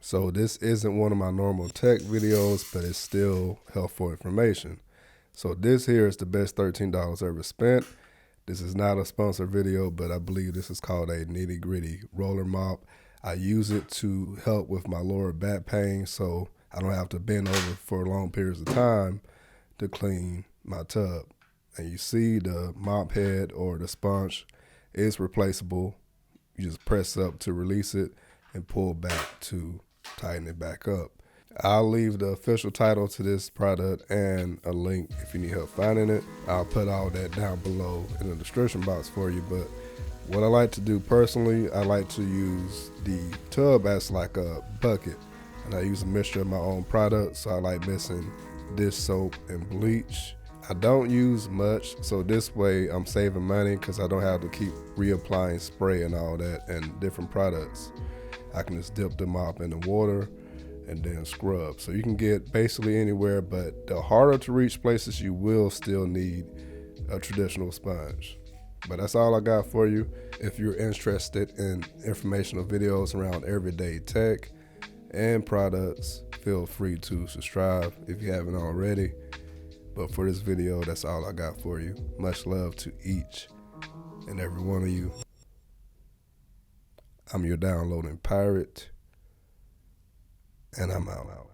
So this isn't one of my normal tech videos, but it's still helpful information. So this here is the best $13 ever spent. This is not a sponsored video, but I believe this is called a Nitty Gritty roller mop. I use it to help with my lower back pain, so I don't have to bend over for long periods of time to clean my tub. And you see the mop head or the sponge is replaceable. You just press up to release it and pull back to tighten it back up. I'll leave the official title to this product and a link if you need help finding it. I'll put all that down below in the description box for you. But what I like to do personally, I like to use the tub as like a bucket. And I use a mixture of my own products. So I like mixing dish soap and bleach. I don't use much, so this way I'm saving money because I don't have to keep reapplying spray and all that and different products. I can just dip the mop in the water and then scrub. So you can get basically anywhere, but the harder to reach places, you will still need a traditional sponge. But that's all I got for you. If you're interested in informational videos around everyday tech and products, feel free to subscribe if you haven't already. But for this video, that's all I got for you. Much love to each and every one of you. I'm your downloading pirate, and I'm out.